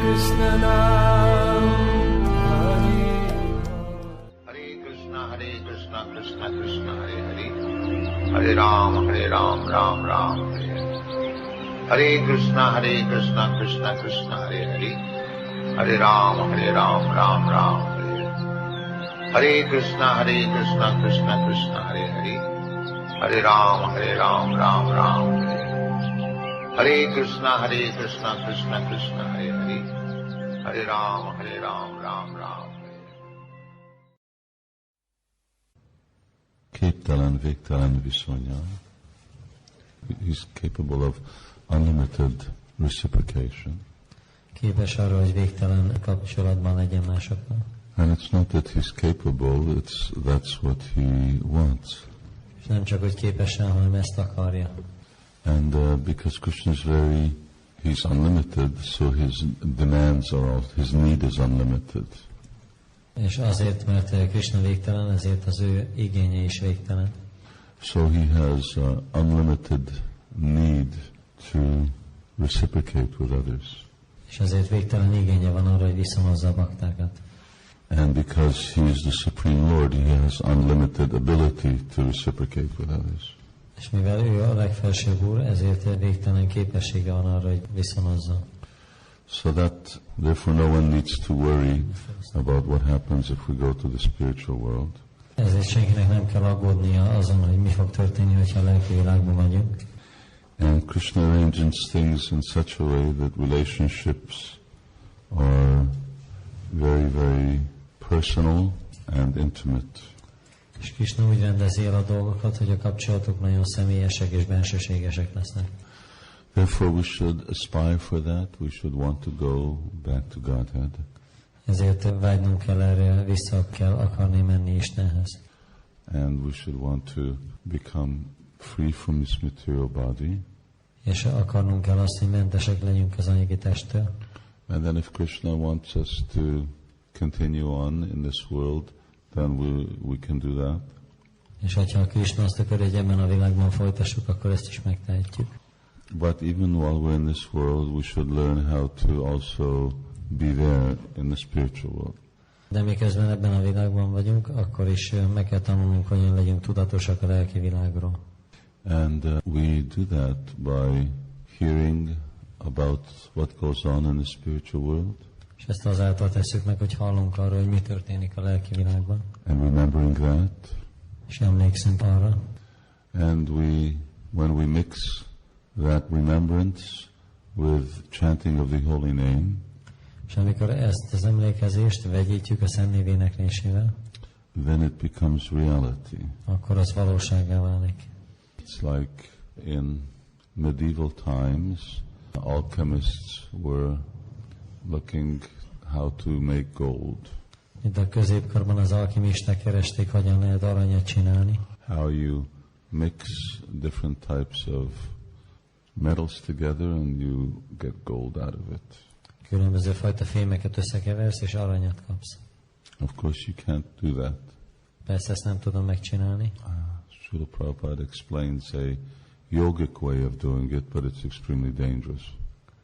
Krishna Nam, Hare Hare Krishna, Krishna Krishna, Hare Hare, Hare Ram, Ram Ram, Hare Hare. Hare Krishna, Krishna Krishna, Hare Hare, Hare Ram, Ram Ram, Hare Hare. Hare Krishna, Krishna Krishna, Hare Hare, Hare Ram, Ram Ram, Hare Hare. Hare Krishna, Krishna Krishna, Hare Hare, Hare Ram, Ram Ram. Képtelen, végtelen viszonya. He's capable of unlimited reciprocation. Képes arra, hogy végtelen kapcsolatban legyen másokkal. And it's not that he's capable, that's what he wants. És nem csak, hogy képesen, hanem ezt akarja. And because Krishna is he's unlimited, so his demands are his need is unlimited. És azért, mert Krishna végtelen, ezért az ő igénye is végtelen. So he has unlimited need to reciprocate with others. És ezért végtelen igénye van arra, hogy viszonozza a baktákat. And because he is the Supreme Lord, he has unlimited ability to reciprocate with others. És mivel ő a legfelsőbb úr, ezért végtelen képessége van arra, hogy viszonozza. So that, therefore, no one needs to worry about what happens if we go to the spiritual world. Ezért senkinek nem kell aggódnia azon, hogy mi fog történni, hogyha a lelki világban vagyunk. And Krishna arranges things in such a way that relationships are very, very personal and intimate. És Krishna úgy rendezi el a dolgokat, hogy a kapcsolatok nagyon személyesek és bensőségesek lesznek. Therefore we should aspire for that. We should want to go back to Godhead. Ezért vágynunk kell erre, vissza kell akarni menni Istenhez. And we should want to become free from this material body. És akarnunk kell azt, hogy mentesek legyünk az anyagi testtől. And then if Krishna wants us to continue on in this world, then we can do that. És hogyha Krishna azt akar, hogy ebben a világban folytassuk, akkor ezt is megtehetjük. But even while we're in this world, we should learn how to also be there in the spiritual world. De miközben ebben a világban vagyunk, akkor is meg kell tanulnunk, hogyan legyünk tudatosak a lelki világról. And we do that by hearing about what goes on in the spiritual world. És ezt azáltal tesszük meg, hogy hallunk arról, hogy mi történik a lelki világban. And remembering that. És emlékszünk arra. And when we mix that remembrance with chanting of the holy name, és amikor ezt az emlékezést vegyítjük a Szent Név éneklésével, then it becomes reality. akkor az valósággá válik. It's like in medieval times, alchemists were looking how to make gold. Itt a középkorban az alkimisták keresték, hogyan lehet aranyat csinálni. How you mix different types of metals together and you get gold out of it. Különböző fajta fémeket összekeversz, és aranyat kapsz. Of course you can't do that. Persze ezt nem tudom megcsinálni. Srila Prabhupada explains a yogic way of doing it, but it's extremely dangerous.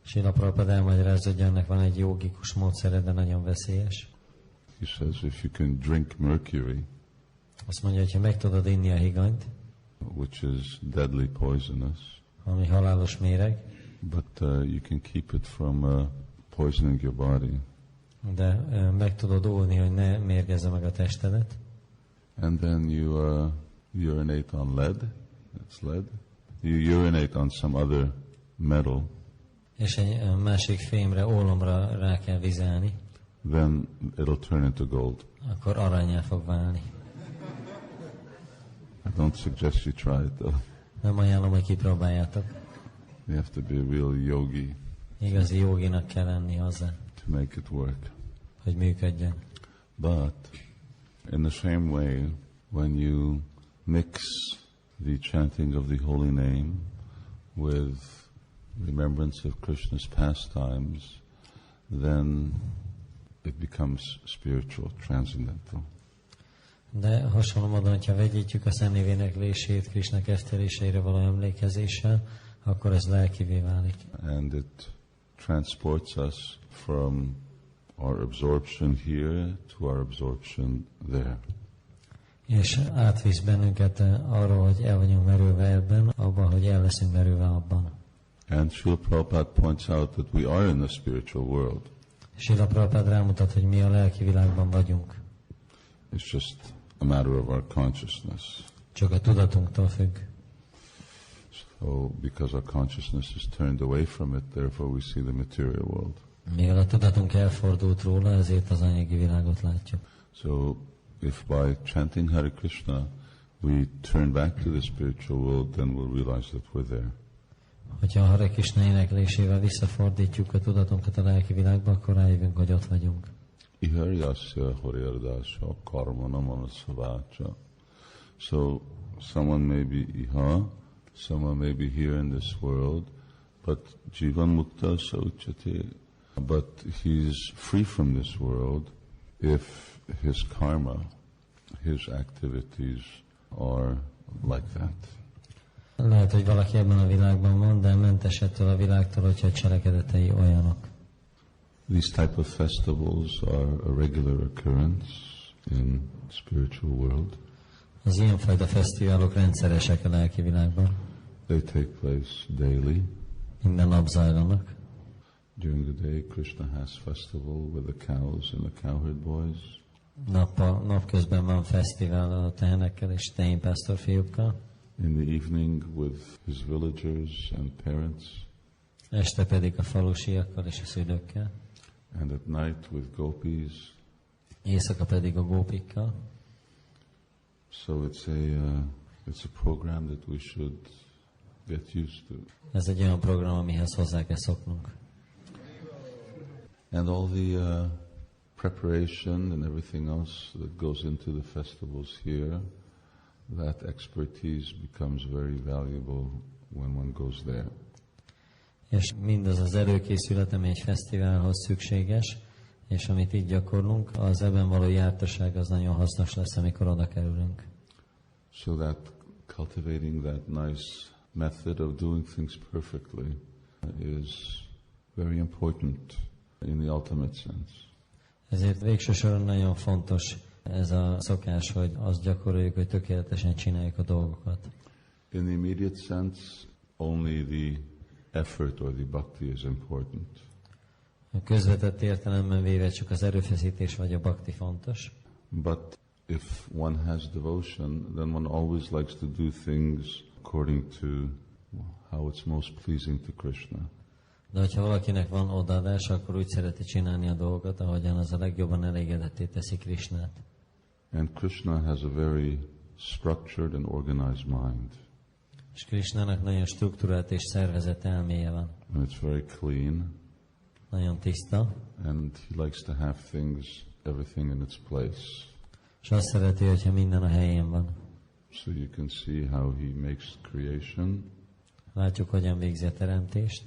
Srila Prabhupada elmagyarázza, hogy ennek van egy jogikus módszere, de nagyon veszélyes. He says if you can drink mercury, azt mondja, hogy ha meg tudod inni a higanyt, which is deadly poisonous, ami halálos méreg, but you can keep it from poisoning your body. De meg tudod óvni, hogy ne mérgezze meg a testedet. And then you urinate on lead. It's lead. You urinate on some other metal. És egy másik fémre, ólomra rá kell vizelni. Then it'll turn into gold. Akkor aranyá fog válni. I don't suggest you try it though. Nem ajánlom, hogy kipróbáljátok. You have to be a real yogi. Igazi joginak kell lenni hozzá, to make it work. hogy működjön. But in the same way, when you mix the chanting of the holy name with remembrance of Krishna's pastimes, then it becomes spiritual, transcendental. De hasonló módon, hogyha vegyítjük a Szent Név éneklését Krishna kezdteléseire való emlékezéssel, akkor ez lelkivé válik. And it transports us from our absorption here to our absorption there. És átvisz bennünket arra, hogy el vagyunk merülve ebben, abban, hogy el leszünk merülve abban. And Srila Prabhupada points out that we are in the spiritual world. Srila Prabhupada rámutat, hogy mi a lelki világban vagyunk. It's just a matter of our consciousness. Csak a tudatunktól függ. So, because our consciousness is turned away from it, therefore we see the material world. Mivel a tudatunk elfordult róla, ezért az anyagi világot látjuk. So, if by chanting Hare Krishna we turn back to the spiritual world, then we'll realize that we're there. Hogyha a Hare Krishna éneklésével visszafordítjuk a tudatunkat a lelki világba, akkor rájövünk, hogy ott vagyunk. Iharyasya Haryardasya Karmana Manasavacha. So, someone may be Iha, someone may be here in this world, but Jivan Mukta Sauchate, but he's free from this world if his karma, his activities are like that. Lehet, hogy valaki ebben a világban van, de mentes ettől a világtól, hogyha a cselekedetei olyanok. These type of festivals are a regular occurrence in spiritual world. Az ilyenfajta fesztiválok rendszeresek a lelki világban. They take place daily. Minden nap zajlanak. During the day, Krishna has festival with the cows and the cowherd boys. Napközben van fesztivál a tehenekkel és tehénpásztor fiúkkal. In the evening with his villagers and parents. Este pedig a falusiakkal és a szülőkkel. And at night with gopis. Éjszaka pedig a gópikkal. So it's a program that we should get used to. Ez egy olyan program, amihez hozzá kell szoknunk. And all the preparation and everything else that goes into the festivals here, that expertise becomes very valuable when one goes there. És mindaz az előkészület, ami egy fesztiválhoz szükséges, és amit így gyakorlunk, az ebben való jártasság az nagyon hasznos lesz, amikor oda kerülünk. So that cultivating that nice method of doing things perfectly is very important in the ultimate sense. Ezért végső soron nagyon fontos ez a szokás, hogy azt gyakoroljuk, hogy tökéletesen csináljuk a dolgokat. In the immediate sense, only the effort or the bhakti is important. A közvetett értelemben véve csak az erőfeszítés vagy a bhakti fontos. But if one has devotion, then one always likes to do things according to how it's most pleasing to Krishna. De hogyha valakinek van odaadás, akkor úgy szereti csinálni a dolgot, ahogyan az a legjobban elégedetté teszi Krishnát. And Krishna has a very structured and organized mind. És Krishnának nagyon struktúrált és szervezett elméje van. And it's very clean. Nagyon tiszta. And he likes to have everything in its place. És azt szereti, hogyha minden a helyén van. So you can see how he makes creation. Látjuk, hogyan végzi a teremtést.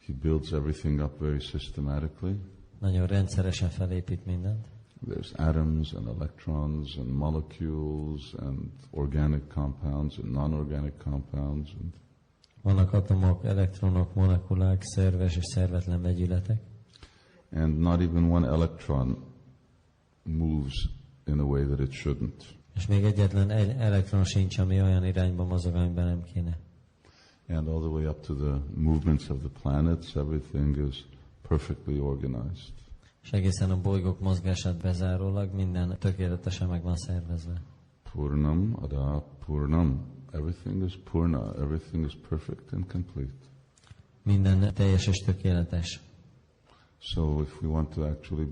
He builds everything up very systematically. Nagyon rendszeresen felépít mindent. There's atoms and electrons and molecules and organic compounds and non-organic compounds. Vannak atomok, elektronok, molekulák, szerves és szervetlen vegyületek. And not even one electron moves in a way that it shouldn't. És még egyetlen egy elektron sincs, ami olyan irányba mozog, amiben nem kéne. And all the way up to the movements of the planets, everything is perfectly organized. És egészen a bolygók mozgását bezárólag minden tökéletesen meg van szervezve. Purnam ada purnam. Everything is purna. Everything is perfect and complete. Minden teljes és tökéletes. So if we want to actually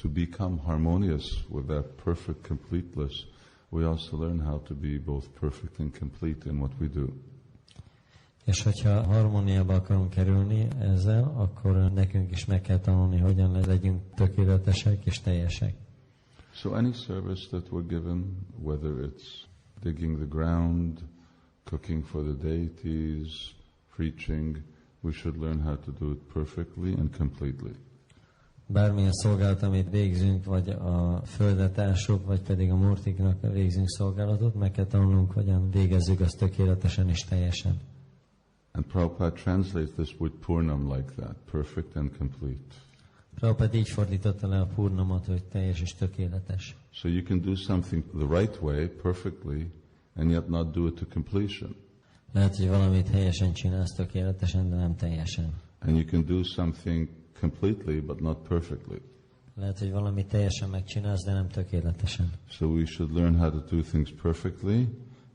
become harmonious with that perfect completeness, we also learn how to be both perfect and complete in what we do. És hogyha harmóniába akarunk kerülni ezzel, akkor nekünk is meg kell tanulni, hogyan legyünk tökéletesek és teljesek. So any service that we're given, whether it's digging the ground, cooking for the deities, preaching, we should learn how to do it perfectly and completely. Bármilyen szolgálat, amit végzünk, vagy a földet ásuk, vagy pedig a murtiknak végzünk szolgálatot, meg kell tanulnunk, hogyan végezzük azt tökéletesen és teljesen. And Prabhupada translates this word Purnam like that, perfect and complete. Prabhupada így fordította le a Purnamot, hogy teljes és tökéletes. So you can do something the right way, perfectly, and yet not do it to completion. Lehet, hogy valamit helyesen csinálsz tökéletesen, de nem teljesen. And you can do something completely, but not perfectly. Lehet, hogy valamit teljesen megcsinálsz, de nem tökéletesen. So we should learn how to do things perfectly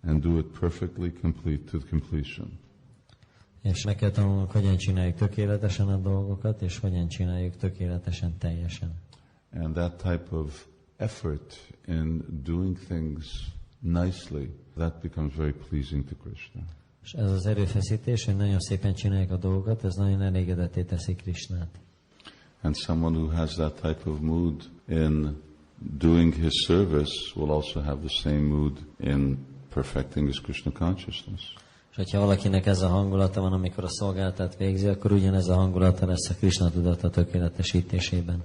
and do it perfectly complete to completion. És meg kell tanulnunk, hogyan csináljuk tökéletesen a dolgokat, és hogyan csináljuk tökéletesen teljesen. And that type of effort in doing things nicely, that becomes very pleasing to Krishna. És ez az erőfeszítés, hogy nagyon szépen csináljuk a dolgokat, ez nagyon elégedetté teszi Krishnát. And someone who has that type of mood in doing his service will also have the same mood in perfecting his Krishna consciousness. És hogyha valakinek ez a hangulata van, amikor a szolgálatát végzi, akkor ugyanez a hangulata lesz a Krishna tudata tökéletesítésében.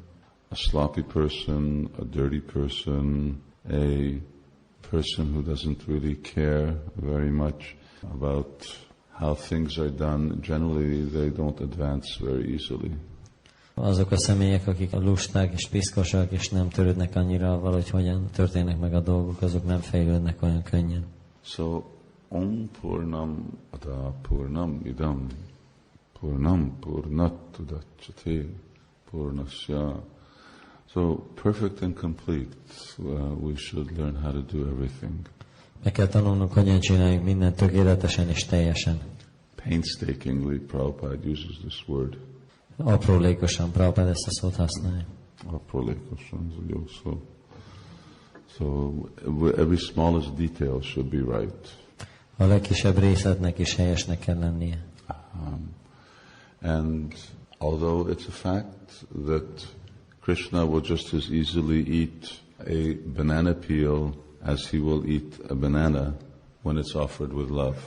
A sloppy person, a dirty person, a person who doesn't really care very much about how things are done, generally they don't advance very easily. Azok a személyek, akik lusták és piszkosak, és nem törődnek annyira avval, hogy hogyan történnek meg a dolgok, azok nem fejlődnek olyan könnyen. So, Om Purnam Ada Purnam Idam Purnam Purnat Tudachyate Purnasya. So, perfect and complete, we should learn how to do everything. Meg kell tanulnunk, hogyan csináljuk mindent tökéletesen és teljesen. Painstakingly, Prabhupada uses this word. Aprólékosan, Prabhupada ezt a szót használja. Aprólékosan, ez a jó szó. So, every smallest detail should be right. A legkisebb részletnek is helyesnek kell lennie. And although it's a fact that Krishna will just as easily eat a banana peel as he will eat a banana when it's offered with love.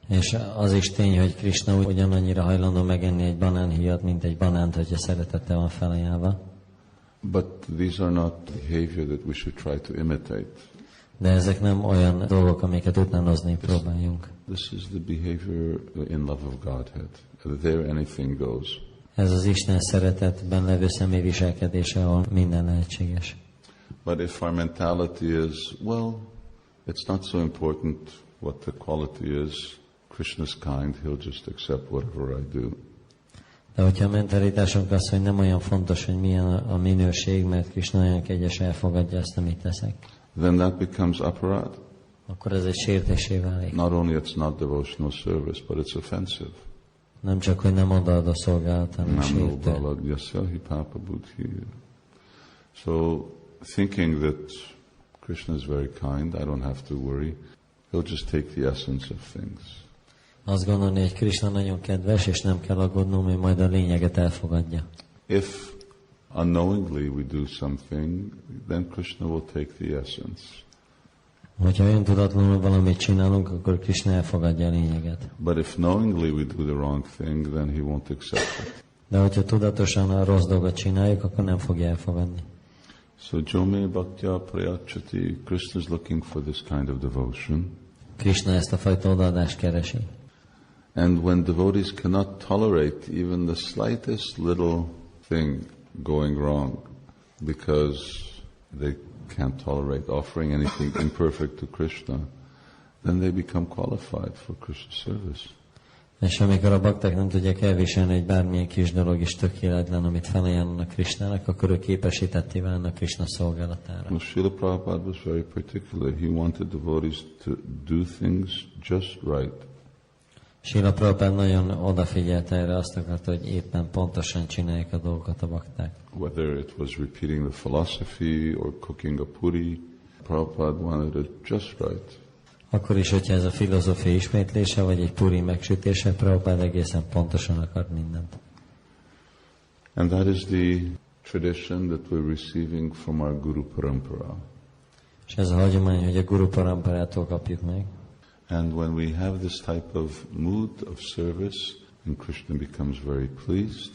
És az is tény, hogy Krishna ugyanannyira hajlandó megenni egy banánhíjat, mint egy banánt, hogyha szeretettel van felajánlva. But these are not behavior that we should try to imitate. De ezek nem olyan dolgok, amiket utánozni próbáljunk. This is the behavior in love of Godhead. There anything goes. Ez az Isten szeretetben levő személy viselkedése, ahol minden lehetséges. But if our mentality is, well, it's not so important what the quality is, Krishna's kind, he'll just accept whatever I do. De hogyha a mentalitásunk az, hogy nem olyan fontos, hogy milyen a minőség, mert Krishna olyan kegyes, elfogadja azt, amit teszek, then that becomes aparad. akkor ez egy sértésé válik. Not only it's not devotional service, but it's offensive. Nem csak, hogy nem odaad a szolgálat, hanem sértő. So, thinking that Krishna is very kind, I don't have to worry. He'll just take the essence of things. Azt gondolni, hogy Krishna nagyon kedves, és nem kell aggódnom, hogy majd a lényeget elfogadja. If unknowingly we do something, then Krishna will take the essence. Hogyha öntudatlanul valamit csinálunk, akkor Krishna elfogadja a lényeget. But if knowingly we do the wrong thing, then he won't accept it. De hogyha tudatosan a rossz dolgot csináljuk, akkor nem fogja elfogadni. So Jome Bhaktya Prayachati, Krishna is looking for this kind of devotion. Krishna ezt a fajta odaadást keresi. And when devotees cannot tolerate even the slightest little thing going wrong, because they can't tolerate offering anything imperfect to Krishna, then they become qualified for Krishna service. És amikor a bakták nem tudják elviselni, hogy bármilyen kis dolog is tökéletlen, amit felajánlanak Krishnának, akkor ők képesítetté válnak Krishna szolgálatára. Well, Srila Prabhupada was very particular. He wanted devotees to do things just right. Srila Prabhupada nagyon odafigyelt erre, azt akarta, hogy éppen pontosan csinálják a dolgokat a bakták. Whether it was repeating the philosophy or cooking a puri, Prabhupada wanted it just right. Akkor is, hogyha ez a filozófia ismétlése, vagy egy puri megsütése, Prabhupada egészen pontosan akart mindent. And that is the tradition that we're receiving from our Guru Parampara. És ez a hagyomány, hogy a Guru Paramparától kapjuk meg. And when we have this type of mood of service, then Krishna becomes very pleased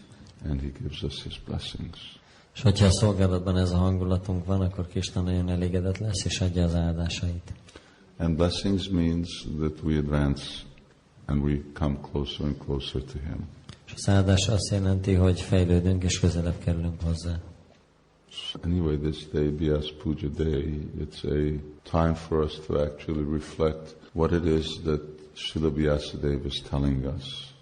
and he gives us his blessings. És hogyha a szolgálatban ez a hangulatunk van, akkor Krishna nagyon elégedett lesz, és adja az áldásait. And blessings means that we advance and we come closer and closer to Him. És a szállás azt jelenti, hogy fejlődünk és közelebb kerülünk hozzá. Anyway, this day, Vyasa Puja Day, it's a time for us to actually reflect what it is that Srila Vyasadeva is telling us.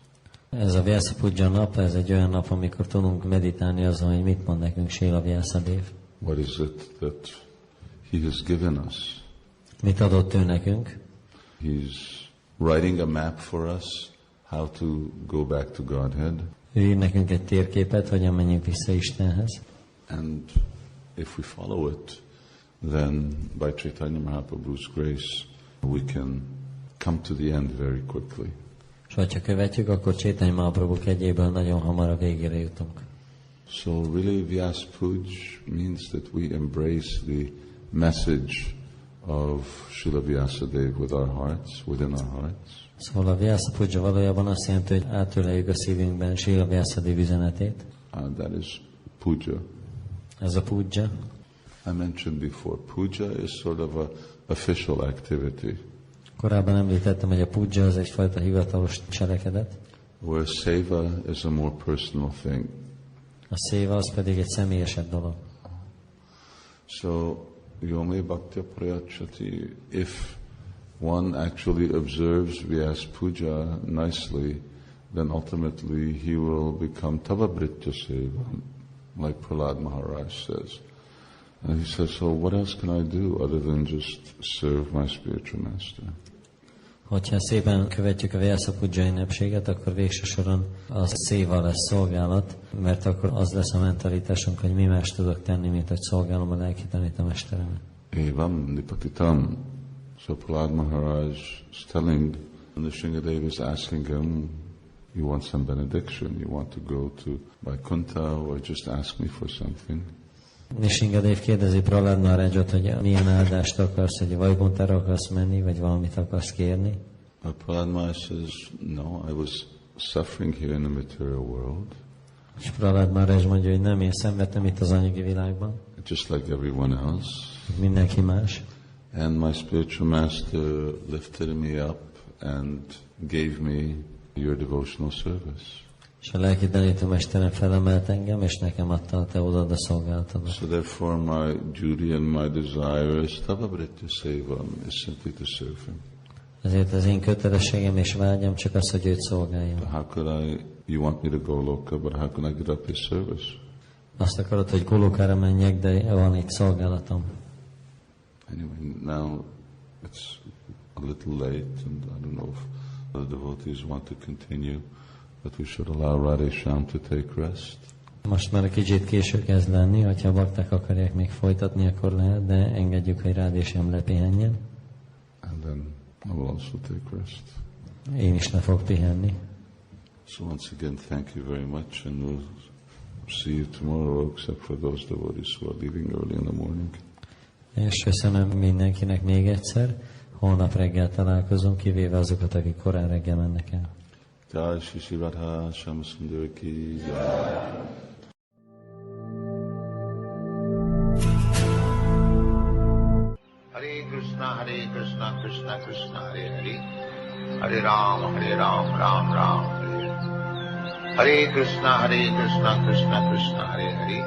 Ez a Vyasa Puja nap, ez egy olyan nap, amikor tudunk meditálni azon, hogy mit mond nekünk Srila Vyasadeva. What is it that He has given us? Mit adott ő nekünk? He's writing a map for us how to go back to Godhead. Ő ír nekünk egy térképet, hogyan menjünk vissza Istenhez. And if we follow it, then by Chaitanya Mahaprabhu's grace, we can come to the end very quickly. És ha követjük, akkor Chaitanya Mahaprabhu kegyéből nagyon hamar a végére jutunk. So really Vyasa Puja means that we embrace the message of Srila Vyasadeva with our hearts, within our hearts. Szóval a Vyasa Puja valójában azt jelenti, hogy átöleljük a szívünkben Srila Vyasadeva üzenetét. That is puja. Ez a puja. I mentioned before, puja is sort of a official activity, Korábban említettem, hogy a puja az egyfajta hivatalos cselekedet. where seva is a more personal thing. A széva az pedig egy személyesebb dolog. So, yome bhaktya prayachati, if one actually observes Vyasa Puja nicely, then ultimately he will become tavabritya seva, like Prahlad Maharaj says. And he says, so what else can I do other than just serve my spiritual master? Hogyha szépen követjük a Vyasa Puja ünnepséget, akkor végső soron a széva lesz szolgálat, mert akkor az lesz a mentalitásunk, hogy mi más tudok tenni, mint hogy szolgálom a lelki tanítamesterem. Evam nipatitam. So Prahlad Maharaj is telling, and the Sringadeva is asking him, you want some benediction, you want to go to Vaikuntha, or just ask me for something. Nishingadev kérdezi Prahlad Maharajot, hogy milyen áldást akarsz, hogy Vajkuntára akarsz menni, vagy valamit akarsz kérni. Prahlad Maharaj says, no, I was suffering here in the material world. És Prahlad Maharaj mondja, hogy nem, én szenvedtem itt az anyagi világban. Just like everyone else. Mindenki más. And my spiritual master lifted me up and gave me your devotional service. És a lelki tanítómesterem felemelt engem, és nekem adta a te odaad a szolgálatodat. So therefore my duty and my desire is tavabritya seva, is simply to serve him. Ezért az én kötelességem és vágyam csak az, hogy őt szolgáljam. How could you want me to go loka, but how can I get up his service? Azt akarod, hogy Golokára menjek, de van itt szolgálatom. Anyway, now it's a little late, and I don't know if the devotees want to continue, but we should allow Radhesham to take rest. Most már egy kicsit késő kezd lenni, hogyha a bakták akarják még folytatni, akkor lehet, de engedjük, hogy Radhesham lepihenjen. And then I will also take rest. Én is le fog pihenni. So once again, thank you very much, and we'll see you tomorrow, except for those devotees who are leaving early in the morning. És köszönöm mindenkinek még egyszer. Holnap reggel találkozunk, kivéve azokat, akik korán reggel mennek el. Jai Shri Shri Radha Shyamsundar ki jai. Hare Krishna, Krishna Krishna, Hare Hare, Hare Ram, Ram Ram, Hare Hare. Hare Krishna, Krishna Krishna, Hare Hare,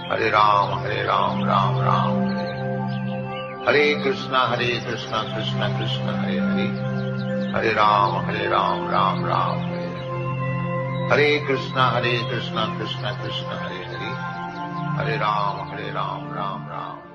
Hare Ram, Ram Ram, Hare Hare. Hare Krishna, Krishna Krishna, Hare Hare, Hare Ram, Ram Ram, Hare Hare. Hare Krishna, Krishna Krishna, Hare Hare, Hare Ram, Ram Ram.